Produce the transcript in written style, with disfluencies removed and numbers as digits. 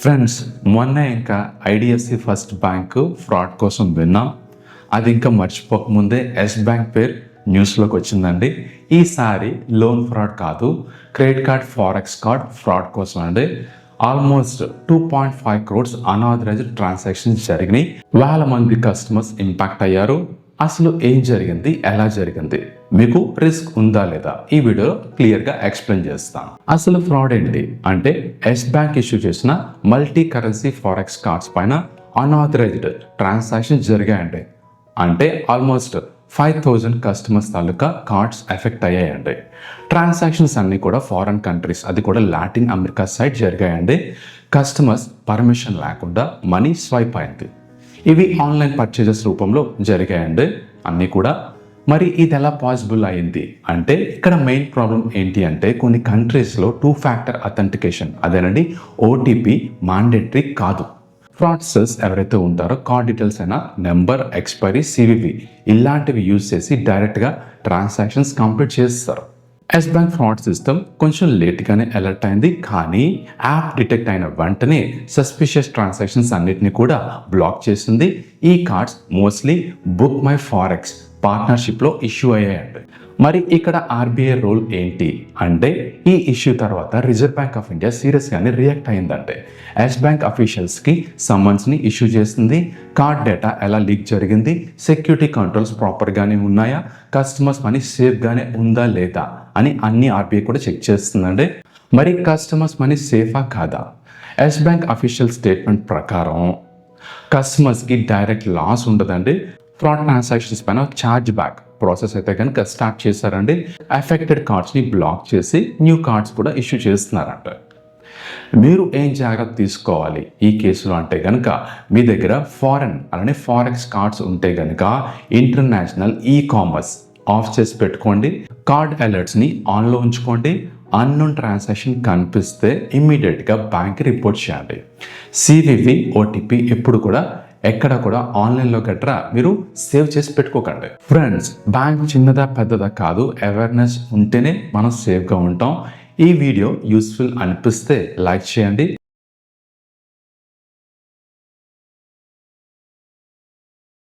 Friends, మొన్న ఇంకా IDFC first bank fraud కోసం విన్నాం. అది ఇంకా మర్చిపోకముందే ఎస్ బ్యాంక్ పేరు న్యూస్లోకి వచ్చిందండి. ఈసారి లోన్ ఫ్రాడ్ కాదు, credit card forex card fraud కోసం అండి. ఆల్మోస్ట్ 2.5 crores అన్ఆథరైజ్డ్ ట్రాన్సాక్షన్స్ జరిగినాయి. వేల మంది కస్టమర్స్ ఇంపాక్ట్ అయ్యారు. అసలు ఏం జరిగింది, ఎలా జరిగింది, మీకు రిస్క్ ఉందా లేదా, ఈ వీడియో క్లియర్గా ఎక్స్ప్లెయిన్ చేస్తాను. అసలు ఫ్రాడ్ ఏంటి అంటే, ఎస్ బ్యాంక్ ఇష్యూ చేసిన మల్టీ కరెన్సీ ఫారెక్స్ కార్డ్స్ పైన అన్ఆథరైజ్డ్ ట్రాన్సాక్షన్స్ జరిగాయండి. అంటే ఆల్మోస్ట్ 5,000 కస్టమర్స్ తాలూకా కార్డ్స్ ఎఫెక్ట్ అయ్యాయండి. ట్రాన్సాక్షన్స్ అన్నీ కూడా ఫారెన్ కంట్రీస్, అది కూడా లాటిన్ అమెరికా సైడ్ జరిగాయండి. కస్టమర్స్ పర్మిషన్ లేకుండా మనీ స్వైప్ అయింది. ఇవి ఆన్లైన్ పర్చేజెస్ రూపంలో జరిగాయండి అన్నీ కూడా. మరి ఇది ఎలా పాసిబుల్ అయింది అంటే, ఇక్కడ మెయిన్ ప్రాబ్లం ఏంటి అంటే, కొన్ని కంట్రీస్లో 2-factor అథెంటికేషన్, అదేనండి ఓటీపీ మాండేటరీ కాదు. ఫ్రాడ్స్టర్స్ ఎవరైతే ఉంటారో కార్డ్ డీటెయిల్స్ అయినా, నెంబర్, ఎక్స్పైరీ, సివివి ఇలాంటివి యూజ్ చేసి డైరెక్ట్గా ట్రాన్సాక్షన్స్ కంప్లీట్ చేస్తారు. ఎస్ బ్యాంక్ ఫ్రాడ్ సిస్టమ్ కొంచెం లేట్గానే అలర్ట్ అయింది, కానీ యాప్ డిటెక్ట్ అయిన వెంటనే సస్పిషియస్ ట్రాన్సాక్షన్స్ అన్నిటిని కూడా బ్లాక్ చేసింది. ఈ cards mostly book my forex పార్ట్నర్షిప్లో ఇష్యూ అయ్యాయండి. మరి ఇక్కడ ఆర్బీఐ రోల్ ఏంటి అంటే, ఈ ఇష్యూ తర్వాత రిజర్వ్ బ్యాంక్ ఆఫ్ ఇండియా సీరియస్గానే రియాక్ట్ అయిందంటే, ఎస్ బ్యాంక్ అఫీషియల్స్కి సమ్మన్స్ని ఇష్యూ చేసింది. కార్డ్ డేటా ఎలా లీక్ జరిగింది, సెక్యూరిటీ కంట్రోల్స్ ప్రాపర్గానే ఉన్నాయా, కస్టమర్స్ మనీ సేఫ్గానే ఉందా లేదా అని అన్ని ఆర్బీఐ కూడా చెక్ చేస్తుందండి. మరి కస్టమర్స్ మనీ సేఫా కాదా? ఎస్ బ్యాంక్ అఫీషియల్ స్టేట్మెంట్ ప్రకారం కస్టమర్స్కి డైరెక్ట్ లాస్ ఉండదండి. ఫ్రాడ్ ట్రాన్సాక్షన్స్ పైన ఛార్జ్ బ్యాక్ ప్రాసెస్ అయితే కనుక స్టార్ట్ చేశారండి. అఫెక్టెడ్ కార్డ్స్ని బ్లాక్ చేసి న్యూ కార్డ్స్ కూడా ఇష్యూ చేస్తున్నారంట. మీరు ఏం జాగ్రత్త తీసుకోవాలి ఈ కేసులో అంటే కనుక, మీ దగ్గర ఫారెన్ అలానే ఫారెక్స్ కార్డ్స్ ఉంటే కనుక ఇంటర్నేషనల్ కామర్స్ ఆఫ్ చేసి పెట్టుకోండి. కార్డ్ అలర్ట్స్ని ఆన్లో ఉంచుకోండి. అన్నోన్ ట్రాన్సాక్షన్ కనిపిస్తే ఇమ్మీడియట్గా బ్యాంక్కి రిపోర్ట్ చేయండి. సివివి, ఓటీపీ ఎప్పుడు కూడా ఎక్కడ కూడా ఆన్లైన్లో గట్రా మీరు సేవ్ చేసి పెట్టుకోకండి. ఫ్రెండ్స్, బ్యాంక్ చిన్నదా పెద్దదా కాదు, అవేర్నెస్ ఉంటేనే మనం సేఫ్గా ఉంటాం. ఈ వీడియో యూస్ఫుల్ అనిపిస్తే లైక్ చేయండి.